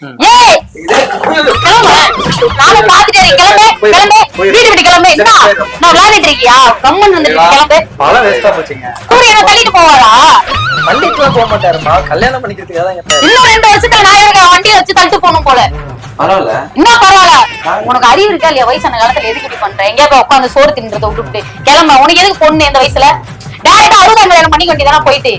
ஏய் நானும் பாத்துட்டேன். கிளம்பு கிளம்பு, வீடு விட்டு கிளம்பு. என்ன நான் விளையாடிட்டு இருக்கியா? கம்மன் வந்து கிளம்பு. பழம் வேஸ்டா போச்சுங்க. சூரிய என்ன தள்ளிட்டு போவாரா? பள்ளிக்குலாம் போக மாட்டாருமா, கல்யாணம் பண்ணிக்கிறதுக்காக தான் கேட்டாரு. இன்னும் 2 வருஷத்துல நான் எனக்கு வண்டியை வச்சு தள்ளிட்டு போகணும் போல. பரவாயில்ல, என்ன பரவாயில்ல? உனக்கு அறிவு இருக்கா இல்லையா? வயசான காலத்துல எதுக்கு இப்படி பண்ற? எங்கேயா போய் உட்காந்து சோறு தின்றத விட்டுட்டு கிளம்ப. உனக்கு எதுக்கு பொண்ணு இந்த வயசுல? டேரக்டா 60ஆம் கல்யாணம் பண்ணிக்க வேண்டியதானே போயிட்டு.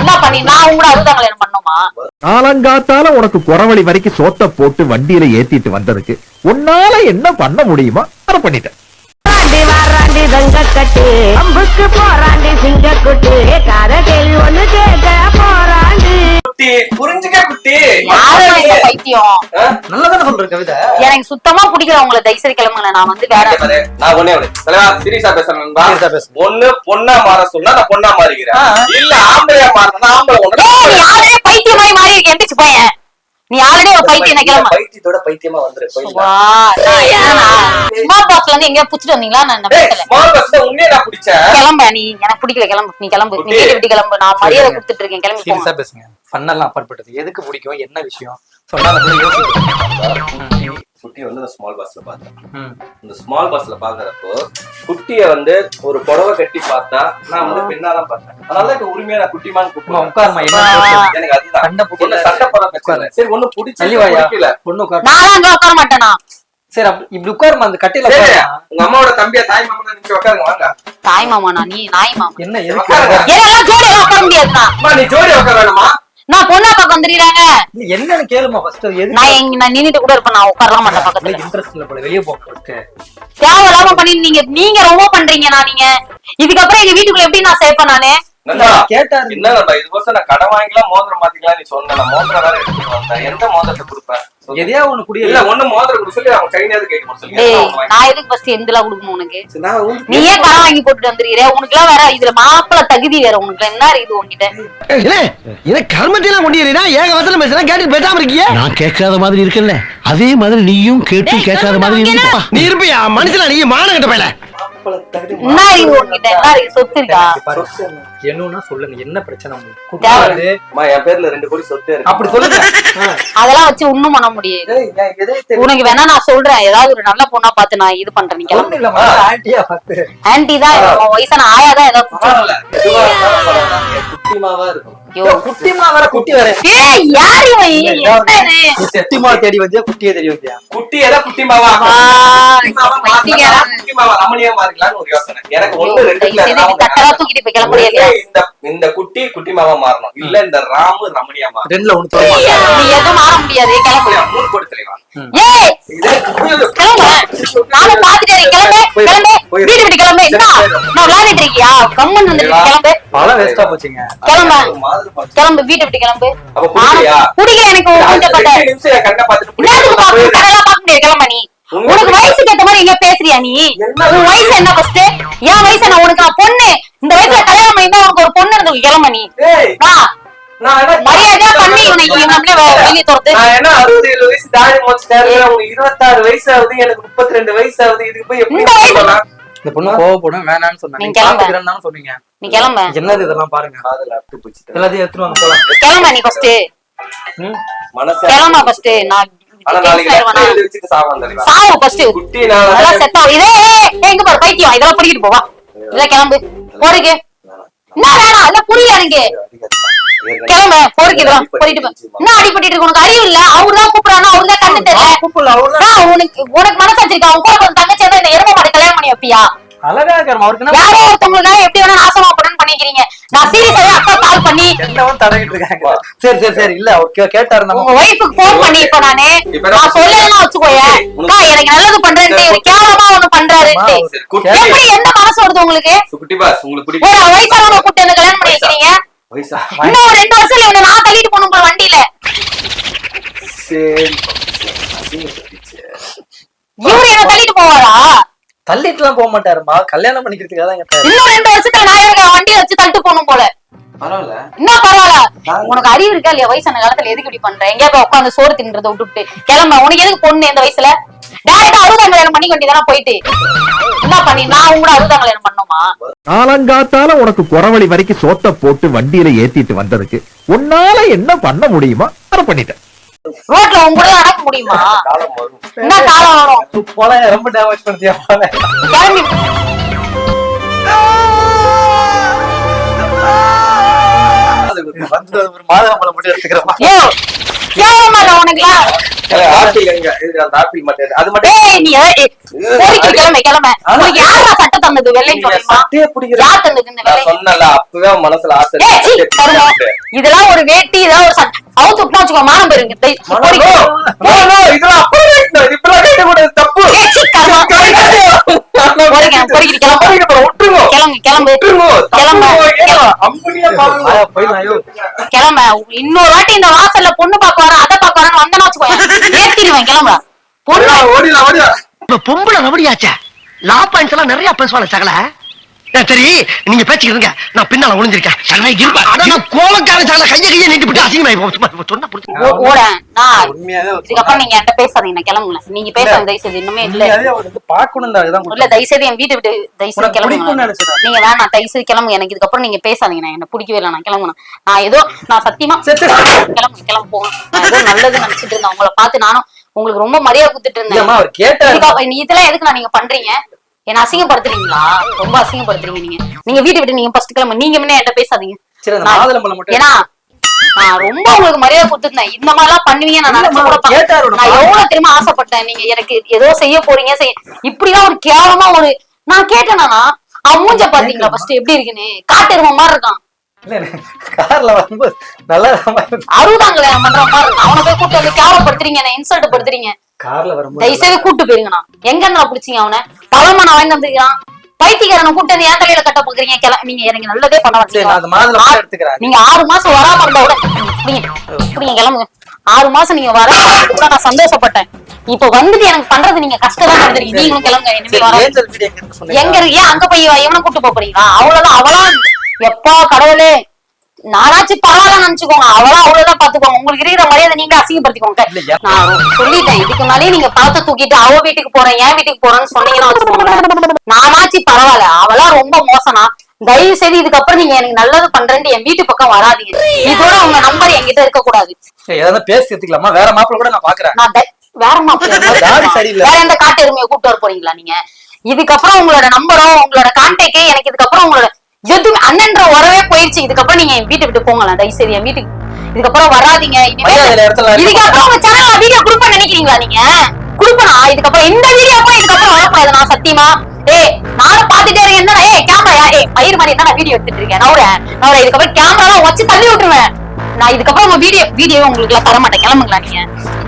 என்ன பண்ணி நான் உங்க 60ஆம் கல்யாணம் பண்ணுமா? காலங்காத்தால உனக்கு குறவழி வரைக்கும் சோத்த போட்டு வண்டியில ஏத்திட்டு வந்ததுக்கு உன்னால என்ன பண்ண முடியுமா அதை பண்ணிட்டேன். வாராண்டி தங்க கட்டு அம்புக்கு போராண்டி சிங்க குட்டு கார கேள்வி ஒண்ணு கேட்க போராண்டி குட்டி புரிஞ்சுக்க குட்டி. யாரும் இந்த பைத்தியம் நல்லதானே சொல்ற கவிதை. எனக்கு சுத்தமா பிடிக்கல உங்களை. தயவுசெய்து கிளம்புங்க. நான் வந்து வேற நான் ஒண்ணே சீரியஸா பேசுறேன். ஒண்ணு பொண்ணா மாற சொன்னா நான் பொண்ணா மாறிக்கிறேன். இல்ல ஆம்பளையா மாறினா ஆம்பளை ஒண்ணு. நீ ஆல்ரெடி பைத்தியமாய் மாறி இருக்க. எந்திரிச்சு போயேன். நீ ஆல்ரெடி ஒரு பைத்தியம். கிளம்ப. பைத்தியத்தோட பைத்தியமா வந்துரு. ஸ்மார்ட் பாக்ஸ்ல இருந்து எங்க புடிச்சிட்டு வந்தீங்களா? நான் பேசல. ஸ்மால் பஸ்ல உன்னையே நான் பிடிச்சேன். கிளம்ப. நீ எனக்கு பிடிக்கல. கிளம்பு. நீ கிளம்பு. நீ வீட்டு விட்டு கிளம்பு. நான் மரியாதை கொடுத்துட்டு இருக்கேன். கிளம்பி சீரியஸா போங்க. பேசுங்க. ஃபன்னெல்லாம் அப்பாற்பட்டது. எதுக்கு பிடிக்கும், என்ன விஷயம் சொன்னா கூட யோசிக்கிறேன். குட்டியை வந்து நான் ஸ்மால் பஸ்ல பார்த்தேன். இந்த ஸ்மால் பஸ்ல பாக்குறப்போ குட்டிய வந்து ஒரு புடவை கட்டி பார்த்தா நான் வந்து பெண்ணாதான் பார்த்தேன். அதனால இப்ப உரிமையா நான் குட்டிமான்னு கூப்பிடுவேன். உட்காருமா, என்ன எனக்கு அதுதான் சண்டை போட்டு சண்டை போட பிரச்சனை. சரி ஒண்ணு பிடிச்சி பிடிக்கல பொண்ணு உட்காரு. நான் அங்க உட்கார மாட்டேனா? சரி இப்படி உட்காருமா, அந்த கட்டையில சரி, உட்காருமா. உங்க அம்மாவோட தம்பியா தாய் மாமனா நீங்க உட்காருங்க வாங்க. தாய் மாமானா? நீ நாய் மாமா. என்ன எதுக்கு உட்காருங்க. எல்லாம் ஜோடி உட்கார முடியாதுண்ணா. அம்மா நீ ஜோடி உட்கார வேணுமா? நான் பொண்ணா பார்க்க வந்துடுறாங்க. என்னன்னு கேளுமா ஃபர்ஸ்ட். எதுக்கு நான் நின்னுட்டு கூட இருப்பேன். நான் உட்காரலாம் மாட்டேன் பக்கத்துல. இன்ட்ரெஸ்ட் இல்ல போல, வெளிய போங்க ஃபர்ஸ்ட். தேவையில்லாம பண்ணி நீங்க ரொம்ப பண்றீங்க. நீங்க இதுக்கப்புறம் எங்க வீட்டுக்குள்ள எப்படி நான் சேர்ப்பேன் நானு? நந்தா, கேட்டாரு. என்ன நந்தா, இதுக்கோசம் நான் கடை வாங்கிக்கலாம் மோதிரம் மாத்திக்கலாம் நீ சொன்ன. நான் மோதிரம் வேற எடுத்துட்டு வந்தேன். எந்த மோதிரத்தை கொடுப்பேன்? எதையா ஒண்ணு குடிய இல்ல ஒண்ணு மோதிரம் கொடுக்க சொல்லி அவங்க கையிலாவது கேட்க சொல்லி. டேய், நான் எதுக்கு ஃபர்ஸ்ட் எந்தெல்லாம் கொடுக்கணும் உனக்கு? நான் வந்து நீயே கடன் வாங்கி போட்டுட்டு வந்துருக்கிற. உனக்கு எல்லாம் வேற இதுல மாப்பிள தகுதி வேற. உனக்கு என்ன இது உன்கிட்ட? கர்மத்தையெல்லாம் கொண்டியா ஏக வசனம் பேசுறேன், கேட்டு பேசாம இருக்கிய. நான் கேட்காத மாதிரி இருக்கல, அதே மாதிரி நீயும் கேட்டு கேட்காத மாதிரி இருப்பா. நீ இருப்பியா மனுஷனா? நீ மானகட்ட பையல. என்ன இது உன்கிட்ட? என்ன இது சொத்து இருக்கா? என்னன்னா சொல்லுங்க, என்ன பிரச்சனை உங்களுக்கு? தேவை. அம்மா, என் பேர்ல 2 கோடி சொத்து இருக்கு. அப்படி சொல்லுங்க. அதெல்லாம் வச்சு ஒண்ணும் பண்ண முடியாது. ஏய், நான் எதை உனக்கு வேணா நான் சொல்றேன். ஏதாவது ஒரு நல்ல பொண்ணா பார்த்து நான் இது பண்றேன். நீ கிளம்பு. ஒண்ணும் இல்லம்மா, ஆண்டியா பார்த்து. ஆன்டி தான் உன் வயசான ஆயாதான் ஏதாவது பரவாயில்ல. எதுவா இருந்தாலும் பரவாயில்ல. என் குட்டிமாவா இருக்கும். ஐயோ. குட்டிமா வேற குட்டி வேற. ஏய், யார் இவன்? என்ன இது? நீ குட்டிமா தேடி வந்தியா, குட்டியே தேடி வந்தியா? குட்டி எதை குட்டிமாவா? ஆ, பைத்தியக்காரா. குட்டிமாவா ரமணியமா இருக்கலாம்னு ஒரு யோசனை. எனக்கு ஒண்ணு ரெண்டு தயவு செய்து நீ தட்டெல்லாம் தூக்கிட்டு போய் கிளம்ப முடியாது. இந்த குட்டி குட்டிமாவா மாறணும். இல்ல இந்த ராமு ரமணியா மாறணும். ரெண்டுல ஒண்ணு தோமா. நீ எதுவும் மாற முடியாது. கிளம்பு. 3 கோடி தலைவா. ஏய், கிளம்பு. நானும் பாத்துட்டேன். கிளம்பு. வீடு விட்டு கிளம்பு. என்ன நான் விளையாடிட்டு இருக்கியா? கம்மன் வந்து கிளம்பு. பழம் வேஸ்டா போச்சுங்க. கிளம்பு. மாதிரி போச்சு. கிளம்பு. வீட்டை விட்டு கிளம்பு. அப்ப குடிக்கலையா? குடிக்கல. எனக்கு கொஞ்சப்பட்ட 2 நிமிஷம் என் கண்ணை பார்த்துட்டு என்னத்துக்கு பாக்கணும்? கடலாம் பார்க்க முடியாது. கிளம்ப நீ. உனக்கு வயசுக்கு ஏத்த மாதிரி எங்க பேசுறியா நீ? உன் வயசு என்ன ஃபர்ஸ்ட்? என் வயசு என்ன? உனக்கு நான் பொண்ணு. இந்த வயசுல கல்யாணம் பண்ணிட்டா உனக்கு ஒரு பொண்ணு இருக்கு. கிளம்ப நீ. ஏய், வா. நான் என்ன மரியாதையா பண்ணி இவனுக்கு வெளியே துரத்து. நான் என்ன 67 வயசு தாடி முடிச்சிட்டாரு. உங்களுக்கு 26 வயசு ஆகுது, எனக்கு 32 வயசு ஆகுது. இதுக்கு போய் எப்படி இந்த வயசு- சொல்லலாம்? இந்த பொண்ணு கோவப்படும், வேணாம்னு சொன்னாங்க. நீ நீங்க கிளம்பு. பாத்துக்கிறேன்னு சொன்னீங்க. நீ கிளம்ப. என்னது இதெல்லாம் பாருங்க. காதுல அறுத்து போச்சு. எல்லாத்தையும் எடுத்துட்டு வாங்க போலாம். கிளம்ப நீ ஃபர்ஸ்ட். மனசு கிளம்ப ஃபர்ஸ்ட். நான் ஆனா நாளைக்கு லெஃப்ட் எழுதி வச்சுட்டு சாவான் தெரியுமா? சாவு ஃபர்ஸ்ட். குட்டி நான் அதெல்லாம் செட் ஆகும். இதே எங்க பாரு பைத்தியம். இதெல்லாம் பிடிக்கிட்டு போவா. இல்ல கிளம்பு. போறீங்க. என்ன வேணாம்? இல்ல புரியல எனக்கு. கிளம்ப. போறீங்க. இதெல்லாம் போயிட்டு போ. என்ன அடிபட்டு இருக்கு? உனக்கு அறிவு இல்ல. அவர்தான் கூப்பிடுறானா? அவர்தான் கண்ணு தெரியல. கூப்பிடல, அவர்தான் உனக்கு மனசு வச்சிருக்கா? அவன் கூட கொஞ்சம் தங்கச்சி இந்த எரும மாடு கல்யாணம் பண்ணி வைப்பியா? அழகா இருக்காரு. அவருக்கு என்ன யாரோ ஒருத்தவங்களுக்காக எப்படி வேணா நாசமா போடணும்னு பண்ணிக்கிறீங்க. நான் சீரியஸாவே அக்கா கால் பண்ணி என்னவன் தடவிட்டு இருக்காங்க. சரி சரி சரி, இல்ல அவர் கேட்டாரு. நம்ம உங்க ஒய்ஃபுக்கு போன் பண்ணி இப்ப நான் சொல்லலன்னா வச்சுக்கோயேன். அக்கா எனக்கு நல்லது பண்றேன்ட்டு இவரு கேவலமா ஒண்ணு பண்றாருன்ட்டு எப்படி எந்த மனசு வருது உங்களுக்கு? குட்டி பாஸ் உங்களுக்கு ஒரு பிடிக்கும் வயசானவங்க கூட்டு வந்து கல்யாணம் பண்ணி வைக்கிறீங்க. வயசா? இன்னும் ஒரு 2 வருஷத்துல இவனை நான் தள்ளிட்டு போகணும் போல வண்டியில. சரி. இவரு என்ன தள்ளிட்டு போவாரா? தள்ளிட்டு எல்லாம் போக மாட்டாருமா, கல்யாணம் பண்ணிக்கிறதுக்காக தான் கேட்டாரு. இன்னும் 2 வருஷத்துல நான் இவங்க வண்டியை வச்சு தள்ளிட்டு போகணும் போல. பரவாயில்ல. என்ன பரவாயில்ல? உனக்கு அறிவு இருக்கா இல்லையா? வயசான காலத்துல எதுக்கு இப்படி பண்ற? எங்கேயா போய் உட்காந்து சோறு தின்றத விட்டுட்டு கிளம்ப. உனக்கு எதுக்கு பொண்ணு இந்த வயசுல? டேரக்டா 60ஆம் கல்யாணம் பண்ணிக்க வேண்டியதானே போயிட்டு. என்ன பண்ணி நான் உங்க 60ஆம் கல்யாணம் பண்ணுமா? காலங்காத்தால உனக்கு குறவழி வரைக்கும் சோத்த போட்டு வண்டியில ஏத்திட்டு வந்ததுக்கு உன்னால என்ன பண்ண முடியுமா அதை பண்ணிட்டேன். ரோட்ல உங்க கூட நடக்க முடியுமா? காலம் வரும். என்ன காலம் வரும்? போல ரொம்ப டேமேஜ் பண்ணிட்டியா போல. கிளம்பி வந்து ஒரு மாதுளம்பழம் மட்டும் எடுத்துக்கிறோமா? யோ கேவலமா இல்ல உனக்குலாம்? ஆப்பிள் எங்க இது? அந்த ஆப்பிள் மட்டும் அது மட்டும் ஏய் நீ போரிக்கு கிளம்ப உங்களுக்கு யாரா சட்டை தந்தது வெள்ளைன்னு சொல்லுமா? சட்டையை பிடிக்கிற யார் தந்தது இந்த வெள்ளை? நான் சொன்னல அப்பவே அவன் மனசுல ஆசை ஏய் சீ சட்டையை கருமம். பிடிக்கிறேன். இதெல்லாம் ஒரு வேட்டி இதெல்லாம் ஒரு சட்டை அவுத்து விட்டா வச்சுக்கோ மானம் போயிருங்க. மனோ, மனோ, இதெல்லாம் அப்படியே வைக்கணும். இப்படிலாம் கேட்கக்கூடாது, தப்பு. ஏய் சீ கருமம். பொறுக்கிட்டு கிளம்பு. விட்டுருங்க. கிளம்பு விட்டுருங்க. கிளம்பு அம்புலியா பாருங்க. போயிடலாம். ஐயோ கிளம்ப. இன்னொரு வாட்டி இந்த வாசல்ல பொண்ணு பாக்க வர அதை பாக்க வரன்னு வந்தேன்னு வச்சுக்கோ ஏத்திடுவேன். கிளம்ப பொண்ணு ஓடிடலாம், ஓடிடலாம். இப்ப பொம்பளை ரபடியாச்சே. லா பாயிண்ட்ஸ் எல்லாம் நிறைய பேசுவாங்க சகல. சரி நீங்க பேசிக்கிறீங்க, நான் பின்னால ஒளிஞ்சிருக்கேன். கோலக்கார சகல கைய நீட்டி விட்டு அசிங்கமாயி சொன்னா புரிஞ்சு ஓட நான் உண்மையாவே ஒரு இதுக்கப்புறம் நீங்க என்கிட்ட பேசாதீங்க. நான் கிளம்புங்க. நீங்க பேசாத தயவு செய்து இன்னுமே இல்ல உண்மையாவே அவர் வந்து பார்க்கணும்டா. இதுதான் இல்ல தயவு செய்து என் வீட்டை விட்டு தயவு செய்து உனக்கு பிடிக்கும்னு கிளம்புங்க. நினைச்சேன். நீங்க வேணாம் தயவு செய்து கிளம்புங்க. எனக்கு இதுக்கப்புறம் நீங்க பேசாதீங்க. நான் என்ன பிடிக்கவே இல்லை. நான் கிளம்பணும். நான் ஏதோ நான் சத்தியமா கிளம்பு போங்க. நான் ஏதோ நல்லது நினைச்சிட்டு இருந்தேன். உங்களை பார்த்து நானும் உங்களுக்கு ரொம்ப மரியாதை கொடுத்துட்டு இருந்தேன். இல்லம்மா, அவர் கேட்டாரு. இதெல்லாம் எதுக்கு நான் நீங்க பண்றீங்க? என்ன அசிங்கப்படுத்துறீங்களா? ரொம்ப அசிங்கப்படுத்துறீங்க நீங்க. நீங்க வீட்டை விட்டு நீங்க ஃபர்ஸ்ட் கிளம்பு. நீங்க முன்ன என்கிட்ட பேசாதீங்க. சரி அந்த மாதுளம்பழம் மட்டும் ஏன்னா நான் ரொம்ப உங்களுக்கு மரியாதை கொடுத்துருந்தேன். இந்த மாதிரி எல்லாம் பண்ணுவீங்க நான் நினைச்சு கூட கேட்டாரு பார்க்கல. உன்னை நான் எவ்வளவு தெரியுமா ஆசைப்பட்டேன். நீங்க எனக்கு ஏதோ செய்ய போறீங்க இப்படிலாம் ஒரு கேவலமா ஒரு நான் கேட்டேனா அவன் மூஞ்ச பாத்தீங்களா ஃபர்ஸ்ட் எப்படி இருக்குன்னு? காட்டெருமை மாதிரி இருக்கான். இல்ல கார்ல வரும்போது நல்லா அறுபதாங்களே பண்ற மாதிரி இருக்கான். அவனை போய் கூட்டு வந்து கேவலப்படுத்துறீங்க, என்ன இன்சல்ட் படுத்துறீங்க. கார்ல வரும்போது தயவு செய்து கூட்டு போயிருங்கண்ணா. எங்க இருந்தா பிடிச்சிங்க அவனை? பழமா நான் வாங்கி வந்துக்கிறான். பைத்தியக்காரனை கூட்டு வந்து ஏன் தலையில கட்ட பாக்குறீங்க? நீங்க எனக்கு நல்லதே பண்ண சரி நான் அந்த மாதுளம்பழம் எடுத்துக்கிறேன். நீங்க 6 மாசம் வராம இருந்தா கூட இப்படிங்க கிளம்புங்க. 6 மாசம் நீங்க வராம நான் சந்தோஷப்பட்டேன். இப்ப வந்துட்டு எனக்கு பண்றது நீங்க கஷ்டம் தான் பண்றீங்க. நீங்களும் கிளம்புங்க. இனிமே வர ஏஞ்சல் வீடு எங்க இருக்கு சொன்னீங்க? எங்க இருக்கு? ஏன் அங்க போய் இவனை கூட்டு போறீங்களா? அவ்வளவுதான். அவளா எப்பா கடவுளே நானாச்சும் பரவாயில்ல நினைச்சுக்கோங்க. அவ்வளவுதான் பாத்துக்கோங்க. உங்களுக்கு இருக்கிற மரியாதை நீங்க அசிங்கப்படுத்திக்கோங்க. நான் சொல்லிட்டேன். இதுக்கு முன்னாலே நீங்க பழத்தை தூக்கிட்டு அவ வீட்டுக்கு போறேன் என் வீட்டுக்கு போறேன்னு சொன்னீங்கன்னா வச்சுக்கோங்க. நானாச்சும் பரவாயில்ல. அவளா ரொம்ப மோசனா. தயவு செய்து இதுக்கப்புறம் நீங்க எனக்கு நல்லது பண்றேன்னு என் வீட்டு பக்கம் வராதீங்க. இதோட உங்க நம்பர் என்கிட்ட இருக்க கூடாது. ஏதாவது பேசி எடுத்துக்கலாமா? வேற மாப்பிள்ள கூட நான் பாக்குறேன். நான் வேற தாடி சரியில்லை. வேற எந்த காட்டு எருமையை கூப்பிட்டு வர போறீங்களா நீங்க? இதுக்கப்புறம் உங்களோட நம்பரோ உங்களோட கான்டாக்டே எனக்கு இதுக்கப்புறம் உங்களோட எதுவுமே அண்ணன்ற உறவே போயிடுச்சு. இதுக்கப்புறம் நீங்க என் வீட்டை விட்டு போங்கலாம் தயவு செய்து. என் வீட்டுக்கு இதுக்கப்புறம் வராதீங்க. இதுக்கப்புறம் உங்க சேனல்ல வீடியோ குடுப்ப நினைக்கிறீங்களா நீங்க? குடுப்பனா? இதுக்கப்புறம் இந்த வீடியோ கூட இதுக்கப்புறம் வரக்கூடாது. நான் சத்தியமா நானும் பாத்துட்டே இருக்கேன். என்ன கேமரா பயிர் மாதிரி என்ன வீடியோ எடுத்துட்டு இருக்கேன். நான் இதுக்கப்புறம் கேமரா வச்சு தள்ளி விட்டுருவேன். நான் இதுக்கப்புறம் உங்க வீடியோ உங்களுக்கு எல்லாம் தர மாட்டேன். கிளம்புங்களா நீங்க.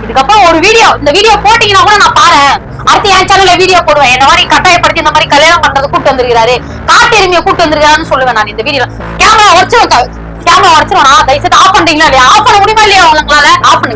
இதுக்கப்புறம் ஒரு இந்த வீடியோ போட்டீங்கன்னா கூட நான் பாரு அடுத்து என் சேனல்ல வீடியோ போடுவேன். என்ன மாதிரி கட்டாயப்படுத்தி இந்த மாதிரி கல்யாணம் பண்றது கூட்டு வந்திருக்காரு காட்டு எருமையை கூட்டு வந்திருக்காருன்னு சொல்லுவேன். நான் இந்த வீடியோ கேமரா உடச்சிருவேன். தயவு செய்து ஆஃப் பண்றீங்களா இல்லையா? ஆஃப் பண்ண முடியுமா இல்லையா உங்களால? ஆஃப் பண்ணுங்க.